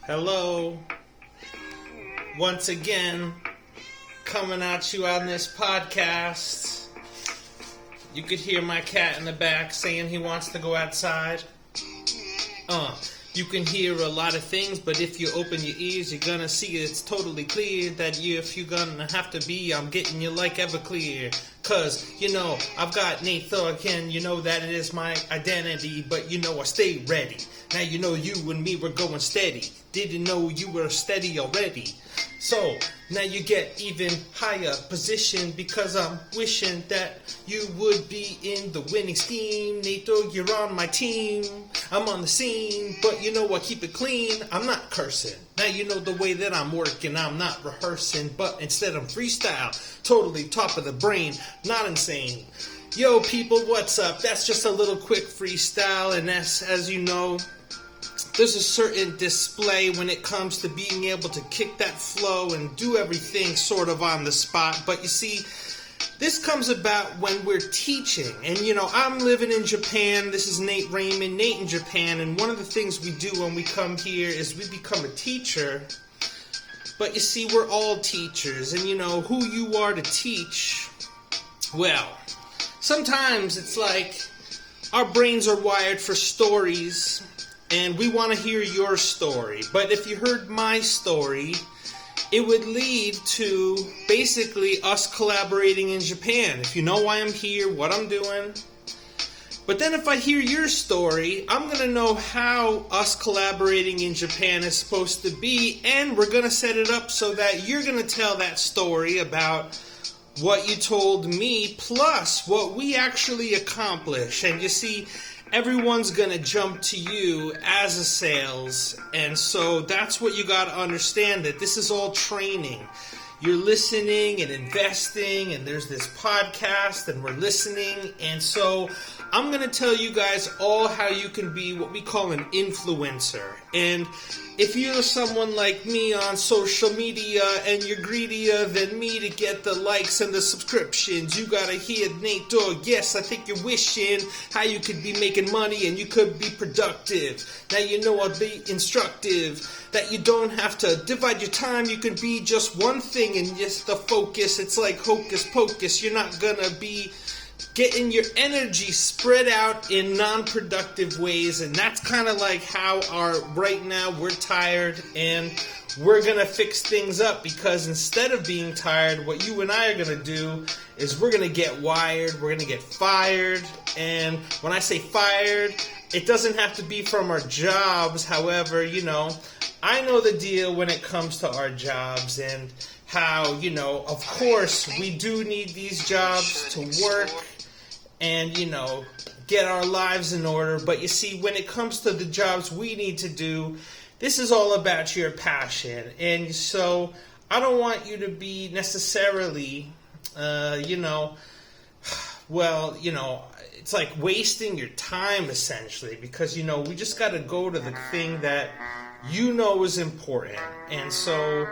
Hello, once again, coming at you on this podcast. You could hear my cat in the back saying he wants to go outside. You can hear a lot of things, but if you open your ears, you're gonna see it's totally clear that if you're gonna have to be, I'm getting you like Everclear. Cause, I've got Nate Thug, and you know that it is my identity, but I stay ready. Now you and me were going steady. Didn't know you were steady already. So, now you get even higher position because I'm wishing that you would be in the winning scheme. Nate Thug, you're on my team. I'm on the scene, but I keep it clean. I'm not cursing. Now you know the way that I'm working. I'm not rehearsing, but instead I'm freestyle. Totally top of the brain, not insane. Yo people, what's up? That's just a little quick freestyle, and as you know, there's a certain display when it comes to being able to kick that flow and do everything sort of on the spot. But you see, this comes about when we're teaching. And I'm living in Japan. This is Nate Raymond, Nate in Japan. And one of the things we do when we come here is we become a teacher. But you see, we're all teachers. And who you are to teach, well, sometimes it's like our brains are wired for stories. And we want to hear your story. But if you heard my story, it would lead to basically us collaborating in Japan. If you know why I'm here, what I'm doing. But then if I hear your story, I'm going to know how us collaborating in Japan is supposed to be. And we're going to set it up so that you're going to tell that story about what you told me plus what we actually accomplish. And you see, everyone's going to jump to you as a sales, and so that's what you got to understand, that this is all training. You're listening and investing, and there's this podcast, and we're listening, and so I'm going to tell you guys all how you can be what we call an influencer. And if you're someone like me on social media and you're greedier than me to get the likes and the subscriptions, you gotta hear Nate Thug. Yes, I think you're wishing how you could be making money and you could be productive. Now I'll be instructive, that you don't have to divide your time. You can be just one thing and just the focus. It's like hocus pocus. You're not gonna be getting your energy spread out in non-productive ways, and that's kind of like how right now we're tired, and we're going to fix things up, because instead of being tired, what you and I are going to do is we're going to get wired, we're going to get fired. And when I say fired, it doesn't have to be from our jobs. However, I know the deal when it comes to our jobs, and how, of course, we do need these jobs to work and, get our lives in order. But you see, when it comes to the jobs we need to do, this is all about your passion. And so I don't want you to be necessarily, it's like wasting your time, essentially, because, we just got to go to the thing that is important. And so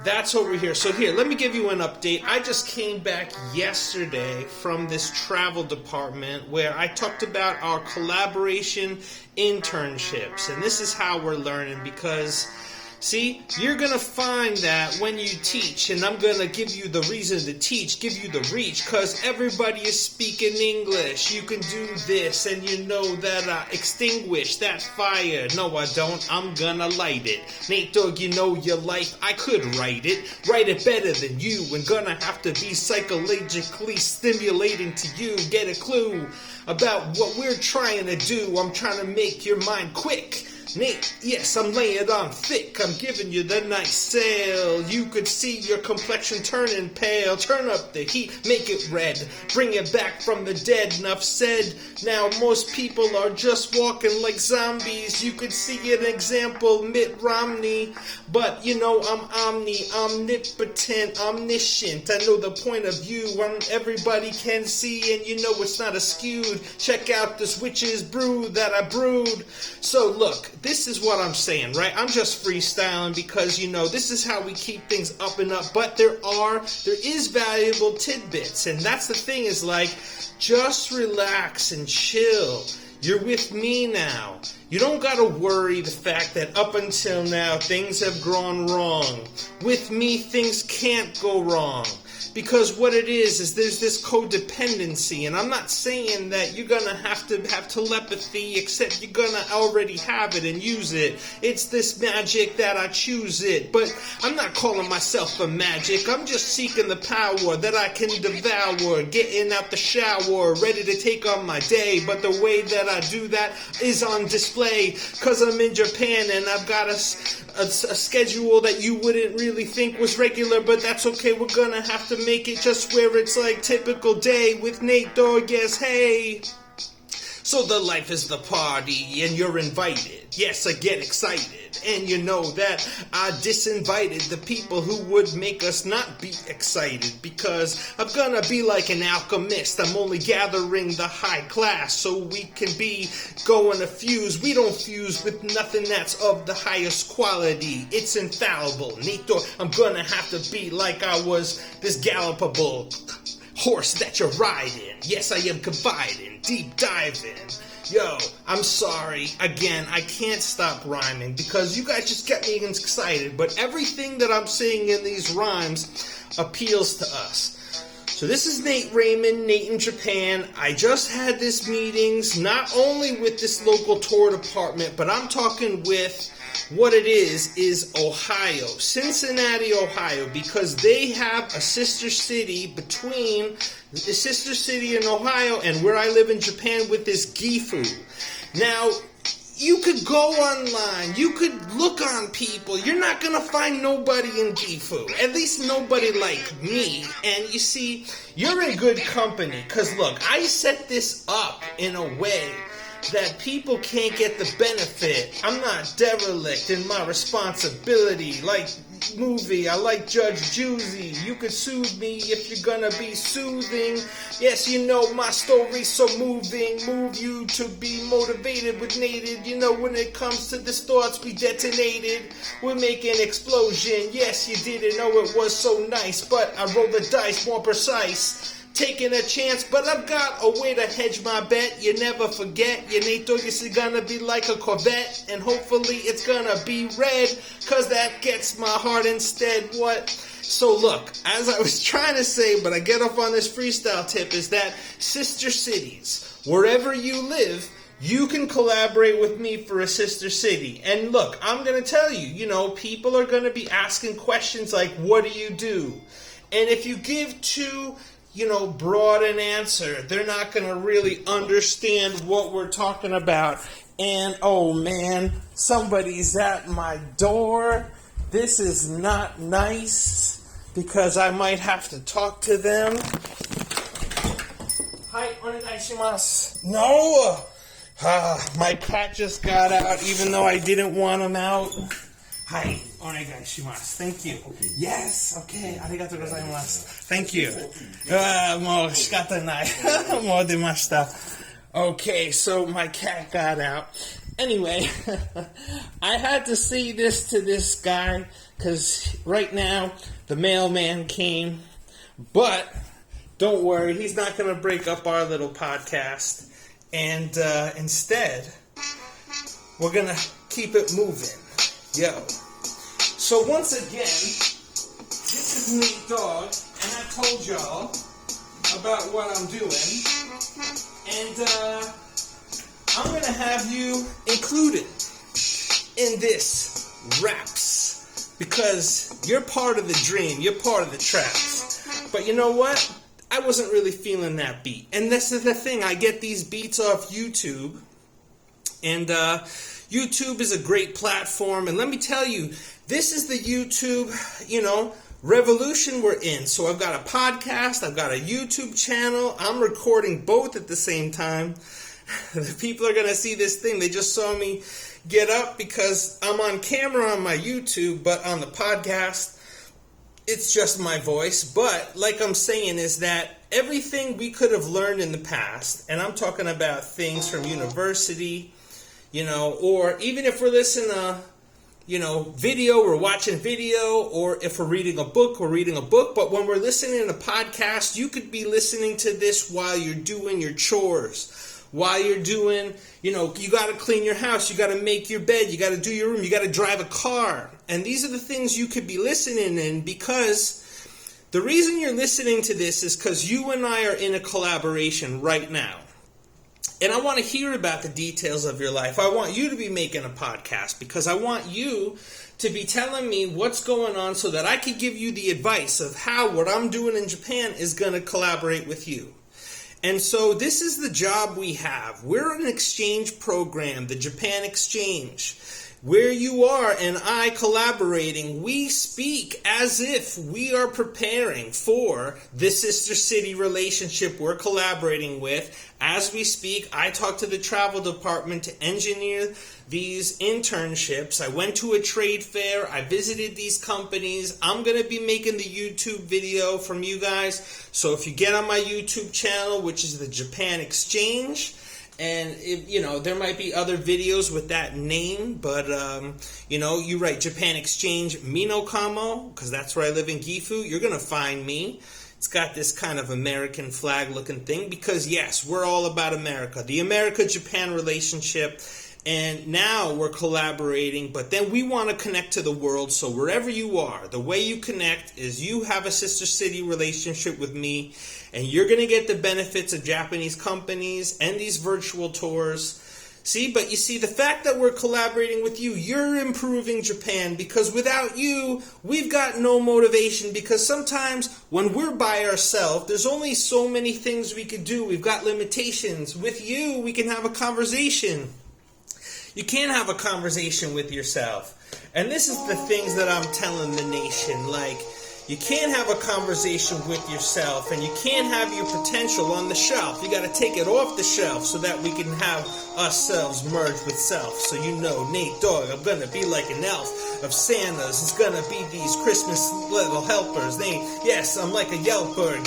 that's over here. So here, let me give you an update. I just came back yesterday from this travel department where I talked about our collaboration internships. And this is how we're learning, because see, you're going to find that when you teach, and I'm going to give you the reason to teach, give you the reach, because everybody is speaking English. You can do this, and that extinguish that fire. No, I don't. I'm going to light it. Nate Thug, your life, I could write it better than you, and gonna have to be psychologically stimulating to you. Get a clue about what we're trying to do. I'm trying to make your mind quick. Nate, yes, I'm laying it on thick. I'm giving you the nice sale. You could see your complexion turning pale. Turn up the heat, make it red. Bring it back from the dead. Enough said. Now most people are just walking like zombies. You could see an example, Mitt Romney. But I'm omnipotent, omniscient. I know the point of view everybody can see, and it's not skewed. Check out this witch's brew that I brewed. So look, this is what I'm saying, right? I'm just freestyling because, this is how we keep things up and up. But there is valuable tidbits. And that's the thing, is like, just relax and chill. You're with me now. You don't gotta worry the fact that up until now things have gone wrong. With me, things can't go wrong. Because what it is there's this codependency, and I'm not saying that you're gonna have to have telepathy, except you're gonna already have it and use it. It's this magic that I choose it, but I'm not calling myself a magic. I'm just seeking the power that I can devour, getting out the shower, ready to take on my day. But the way that I do that is on display, cause I'm in Japan and I've got a schedule that you wouldn't really think was regular, but that's okay. We're gonna have to make it just where it's like typical day with Nate Dogg. Yes, hey. So the life is the party and you're invited. Yes, I get excited. And you know that I disinvited the people who would make us not be excited, because I'm gonna be like an alchemist. I'm only gathering the high class so we can be going to fuse. We don't fuse with nothing that's of the highest quality. It's infallible. Nito, I'm gonna have to be like I was this gallopable horse that you're riding. Yes, I am confiding, deep diving. Yo, I'm sorry. Again, I can't stop rhyming because you guys just get me excited. But everything that I'm saying in these rhymes appeals to us. So this is Nate Raymond, Nate in Japan. I just had this meetings, not only with this local tour department, but I'm talking with what it is Ohio, Cincinnati, Ohio, because they have a sister city between the sister city in Ohio and where I live in Japan with this Gifu. Now, you could go online, you could look on people, you're not going to find nobody in Gifu, at least nobody like me. And you see, you're in good company, because look, I set this up in a way that people can't get the benefit. I'm not derelict in my responsibility. Like movie, I like Judge Juicy. You could soothe me if you're gonna be soothing. Yes, you know my story's so moving. Move you to be motivated with native. You know when it comes to this thoughts we detonated. We're making explosion. Yes, you didn't know it was so nice, but I rolled the dice more precise. Taking a chance, but I've got a way to hedge my bet. You never forget, your Nate Dogg is gonna be like a Corvette, and hopefully it's gonna be red, cause that gets my heart instead. What? So look, as I was trying to say, but I get off on this freestyle tip, is that sister cities, wherever you live, you can collaborate with me for a sister city. And look, I'm gonna tell you, you know, people are gonna be asking questions like, what do you do? And if you give too broad an answer, they're not going to really understand what we're talking about. And oh man, somebody's at my door. This is not nice, because I might have to talk to them. Hi, onegaishimasu. No! My cat just got out, even though I didn't want him out. Hi, onegaishimasu. Thank you. Yes, okay. Arigatou gozaimasu. Thank you. もう仕方ない。もう出ました。Okay, so my cat got out. Anyway, I had to say this to this guy, because right now the mailman came. But don't worry, he's not going to break up our little podcast. And instead, we're going to keep it moving. Yo. So once again, this is Nate Dogg, and I told y'all about what I'm doing, and I'm gonna have you included in this raps, because you're part of the dream, you're part of the traps. But you know what? I wasn't really feeling that beat, and this is the thing. I get these beats off YouTube, and YouTube is a great platform, and let me tell you, this is the YouTube, revolution we're in. So I've got a podcast, I've got a YouTube channel, I'm recording both at the same time. The people are going to see this thing. They just saw me get up because I'm on camera on my YouTube, but on the podcast, it's just my voice. But like I'm saying is that everything we could have learned in the past, and I'm talking about things from university, or even if we're listening to, video, we're watching video, or if we're reading a book, we're reading a book. But when we're listening to a podcast, you could be listening to this while you're doing your chores, while you're doing, you got to clean your house, you got to make your bed, you got to do your room, you got to drive a car. And these are the things you could be listening in, because the reason you're listening to this is because you and I are in a collaboration right now. And I want to hear about the details of your life. I want you to be making a podcast because I want you to be telling me what's going on so that I can give you the advice of how what I'm doing in Japan is going to collaborate with you. And so this is the job we have. We're an exchange program, the Japan Exchange. Where you are and I collaborating, we speak as if we are preparing for the sister city relationship we're collaborating with. As we speak, I talk to the travel department to engineer these internships. I went to a trade fair. I visited these companies. I'm going to be making the YouTube video from you guys. So if you get on my YouTube channel, which is the Japan Exchange, and there might be other videos with that name, but you write Japan Exchange Minokamo, because that's where I live in Gifu, you're going to find me. It's got this kind of American flag looking thing, because yes, we're all about America, the America-Japan relationship. And now we're collaborating, but then we want to connect to the world. So wherever you are, the way you connect is you have a sister city relationship with me, and you're going to get the benefits of Japanese companies and these virtual tours. But you see, the fact that we're collaborating with you, you're improving Japan, because without you, we've got no motivation, because sometimes when we're by ourselves, there's only so many things we could do. We've got limitations. With you, we can have a conversation. You can't have a conversation with yourself. And this is the things that I'm telling the nation. Like, you can't have a conversation with yourself, and you can't have your potential on the shelf. You got to take it off the shelf so that we can have ourselves merge with self. So Nate Dogg, I'm going to be like an elf of Santa's. It's going to be these Christmas little helpers. Yes, I'm like a yelper,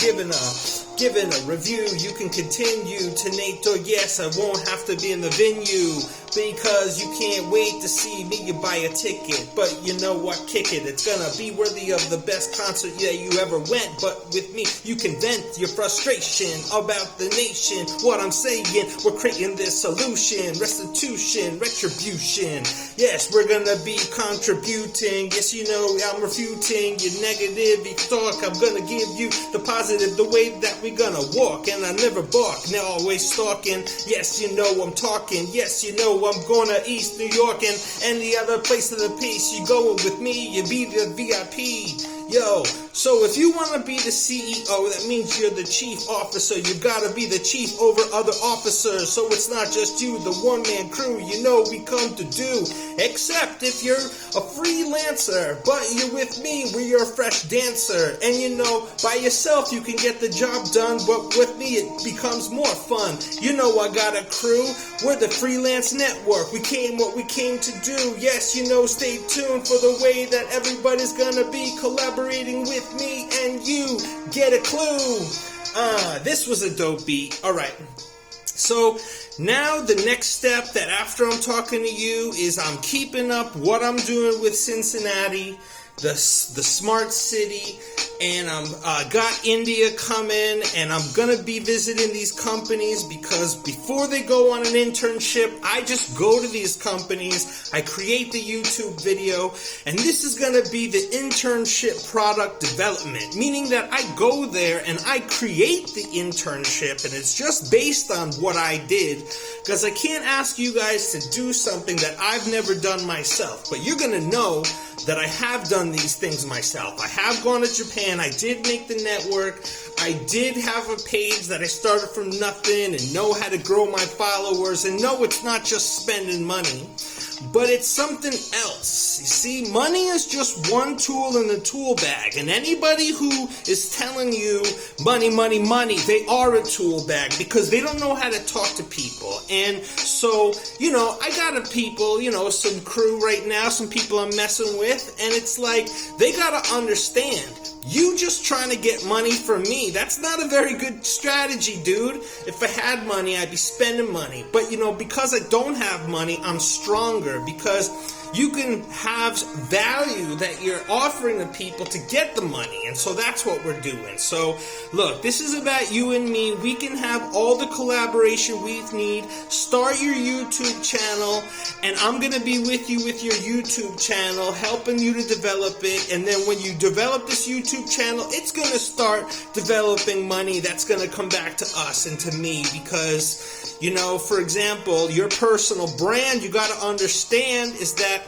giving a review. You can continue to Nate Dogg. Yes, I won't have to be in the venue, because you can't wait to see me. You buy a ticket, but you know what? Kick it. It's gonna be worthy of the best concert you ever went. But with me, you can vent your frustration about the nation. What I'm saying, we're creating this solution, restitution, retribution. Yes, we're gonna be contributing. Yes, I'm refuting your negative talk. I'm gonna give you the positive, the way that we're gonna walk. And I never balk, now always stalking. Yes, I'm talking. Yes, I'm going to East New York and any other place of the peace. You going with me, you be the VIP. Yo, so if you want to be the CEO, that means you're the chief officer. You got to be the chief over other officers. So it's not just you, the one-man crew. We come to do. Except if you're a freelancer, but you're with me, we're a fresh dancer. And by yourself you can get the job done, but with me it becomes more fun. I got a crew. We're the Freelance Network. We came what we came to do. Yes, stay tuned for the way that everybody's gonna be collaborating with me, and you get a clue. This was a dope beat. Alright, so now the next step that after I'm talking to you is I'm keeping up what I'm doing with Cincinnati, the smart city, and I'm got India coming, and I'm gonna be visiting these companies, because before they go on an internship, I just go to these companies, I create the YouTube video, and this is gonna be the internship product development, meaning that I go there and I create the internship, and it's just based on what I did, because I can't ask you guys to do something that I've never done myself, but you're gonna know that I have done these things myself. I have gone to Japan. I did make the network. I did have a page that I started from nothing and know how to grow my followers. And no, it's not just spending money, but it's something else. You see, money is just one tool in the tool bag. And anybody who is telling you money, money, money, they are a tool bag, because they don't know how to talk to people. And so, I got a people, some crew right now, some people I'm messing with, and it's like, they gotta understand, you just trying to get money from me, that's not a very good strategy, dude. If I had money, I'd be spending money. But, because I don't have money, I'm stronger, because you can have value that you're offering to people to get the money. And so that's what we're doing. So look, this is about you and me. We can have all the collaboration we need. Start your YouTube channel, and I'm going to be with you with your YouTube channel, helping you to develop it. And then when you develop this YouTube channel, it's going to start developing money that's going to come back to us and to me. Because, you know, for example, your personal brand, you got to understand is that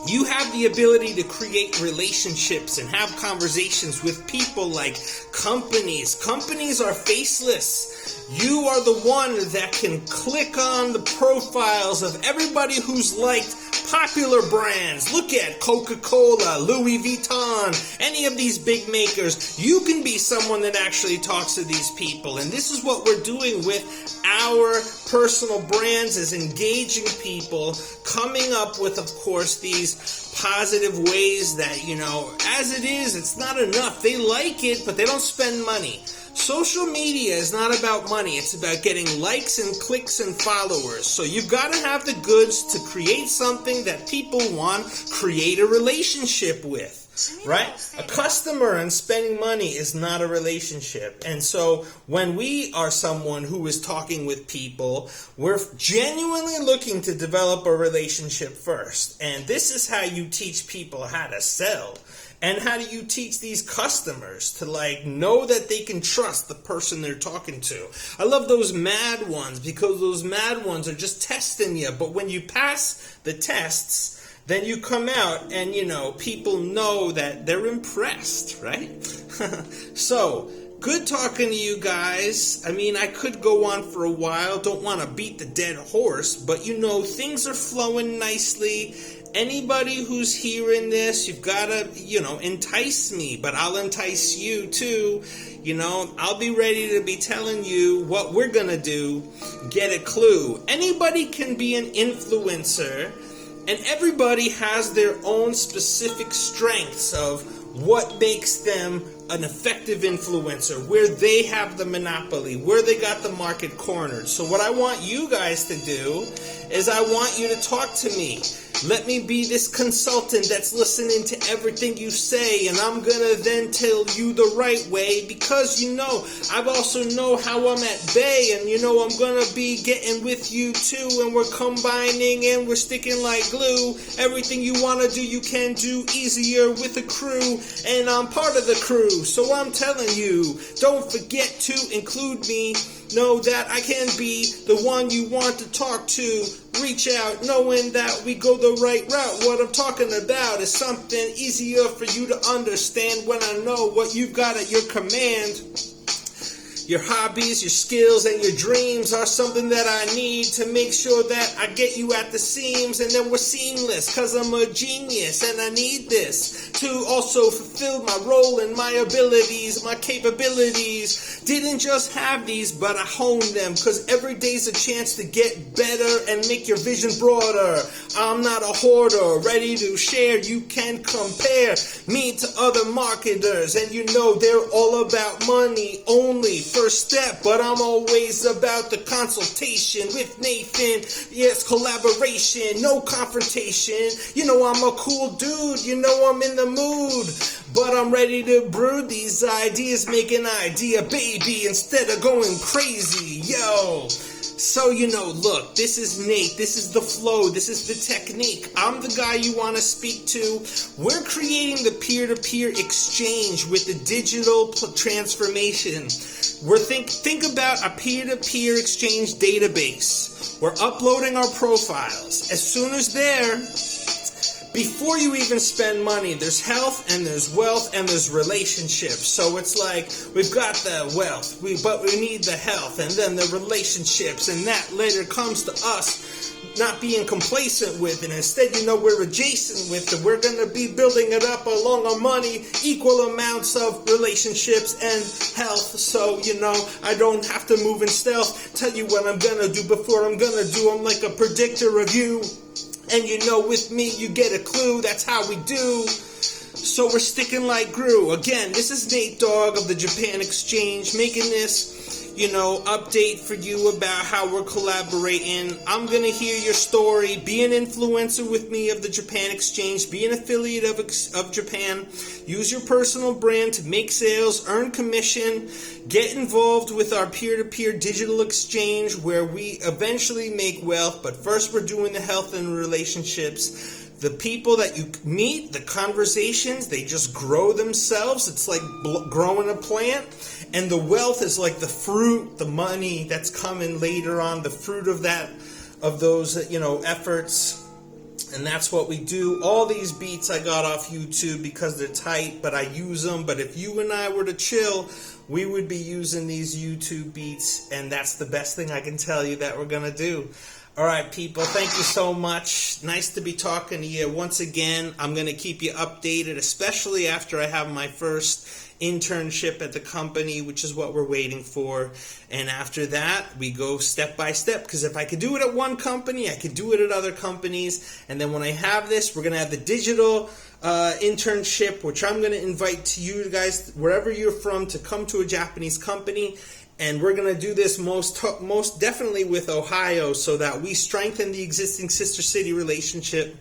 you have the ability to create relationships and have conversations with people like companies. Companies are faceless. You are the one that can click on the profiles of everybody who's liked popular brands. Look at Coca-Cola, Louis Vuitton, any of these big makers. You can be someone that actually talks to these people. And this is what we're doing with our personal brands, is engaging people, coming up with, of course, these positive ways that, you know, as it is, it's not enough. They like it, but they don't spend money. Social media is not about money. It's about getting likes and clicks and followers. So you've got to have the goods to create something that people want, create a relationship with. Right? A customer and spending money is not a relationship. And so when we are someone who is talking with people, we're genuinely looking to develop a relationship first. And this is how you teach people how to sell. And how do you teach these customers to know that they can trust the person they're talking to? I love those mad ones, because those mad ones are just testing you. But when you pass the tests, then you come out and, you know, people know that they're impressed, right? So, good talking to you guys. I mean, I could go on for a while. Don't want to beat the dead horse. But, you know, things are flowing nicely. Anybody who's hearing this, you've got to, you know, entice me. But I'll entice you, too. You know, I'll be ready to be telling you what we're going to do. Get a clue. Anybody can be an influencer. And everybody has their own specific strengths of what makes them an effective influencer, where they have the monopoly, where they got the market cornered. So what I want you guys to do is I want you to talk to me. Let me be this consultant that's listening to everything you say, and I'm gonna then tell you the right way, because, you know, I've also know how I'm at bay, and, you know, I'm gonna be getting with you too, and we're combining and we're sticking like glue. Everything you wanna do, you can do easier with a crew, and I'm part of the crew. So I'm telling you, don't forget to include me. Know that I can be the one you want to talk to. Reach out knowing that we go the right route. What I'm talking about is something easier for you to understand when I know what you've got at your command. Your hobbies, your skills, and your dreams are something that I need to make sure that I get you at the seams, and then we're seamless, cause I'm a genius and I need this to also fulfill my role and my abilities, my capabilities. Didn't just have these, but I honed them, cause every day's a chance to get better and make your vision broader. I'm not a hoarder, ready to share. You can compare me to other marketers, and you know they're all about money only. First step, but I'm always about the consultation with Nathan. Yes, collaboration, no confrontation. You know I'm a cool dude, you know I'm in the mood, but I'm ready to brew these ideas, make an idea baby instead of going crazy. Yo, so, you know, look, this is Nate, this is the flow, this is the technique. I'm the guy you want to speak to. We're creating the peer-to-peer exchange with the digital transformation. We're think about a peer-to-peer exchange database. We're uploading our profiles. As soon as before you even spend money, there's health and there's wealth and there's relationships. So it's like we've got the wealth, but we need the health and then the relationships, and that later comes to us not being complacent with, and instead, you know, we're adjacent with it. We're going to be building it up along our money, equal amounts of relationships and health. So, you know, I don't have to move in stealth, tell you what I'm going to do before I'm going to do. I'm like a predictor of you. And you know, with me, you get a clue. That's how we do. So we're sticking like glue. Again, this is Nate Dogg of the Japan Exchange, making this update for you about how we're collaborating. I'm going to hear your story. Be an influencer with me of the Japan Exchange. Be an affiliate of Japan. Use your personal brand to make sales, earn commission, get involved with our peer-to-peer digital exchange where we eventually make wealth. But first we're doing the health and relationships. The people that you meet, the conversations, they just grow themselves. It's like growing a plant. And the wealth is like the fruit, the money that's coming later on, the fruit of those efforts. And that's what we do. All these beats I got off YouTube because they're tight, but I use them. But if you and I were to chill, we would be using these YouTube beats. And that's the best thing I can tell you that we're going to do. All right, people, thank you so much. Nice to be talking to you. Once again, I'm going to keep you updated, especially after I have my first internship at the company, which is what we're waiting for. And after that, we go step by step, because if I could do it at one company, I could do it at other companies. And then when I have this, we're going to have the digital internship, which I'm going to invite to you guys, wherever you're from, to come to a Japanese company. And we're going to do this most definitely with Ohio, so that we strengthen the existing sister city relationship,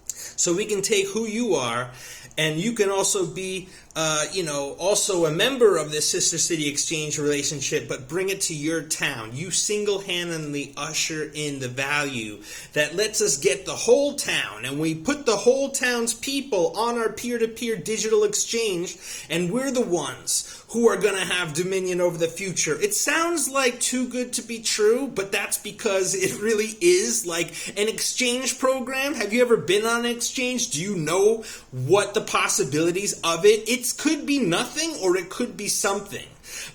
so we can take who you are, and you can also be also a member of this sister city exchange relationship, but bring it to your town. You single-handedly usher in the value that lets us get the whole town, and we put the whole town's people on our peer-to-peer digital exchange, and we're the ones who are going to have dominion over the future. It sounds like too good to be true, but that's because it really is like an exchange program. Have you ever been on an exchange? Do you know what the possibilities of it? It could be nothing, or it could be something.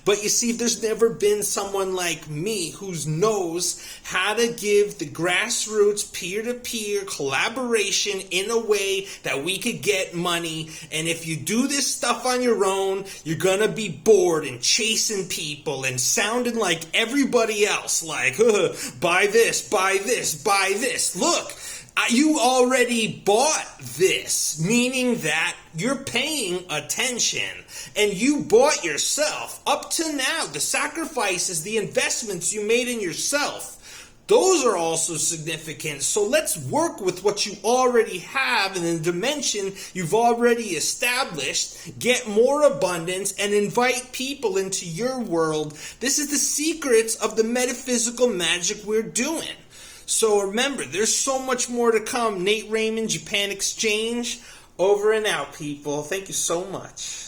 But you see, there's never been someone like me who knows how to give the grassroots peer-to-peer collaboration in a way that we could get money. And if you do this stuff on your own, you're going to be bored and chasing people and sounding like everybody else. Like, buy this, buy this, buy this. Look, you already bought this, meaning that you're paying attention, and you bought yourself. Up to now, the sacrifices, the investments you made in yourself, those are also significant. So let's work with what you already have in the dimension you've already established, get more abundance, and invite people into your world. This is the secrets of the metaphysical magic we're doing. So remember, there's so much more to come. Nate Raymond, Japan Exchange. Over and out, people. Thank you so much.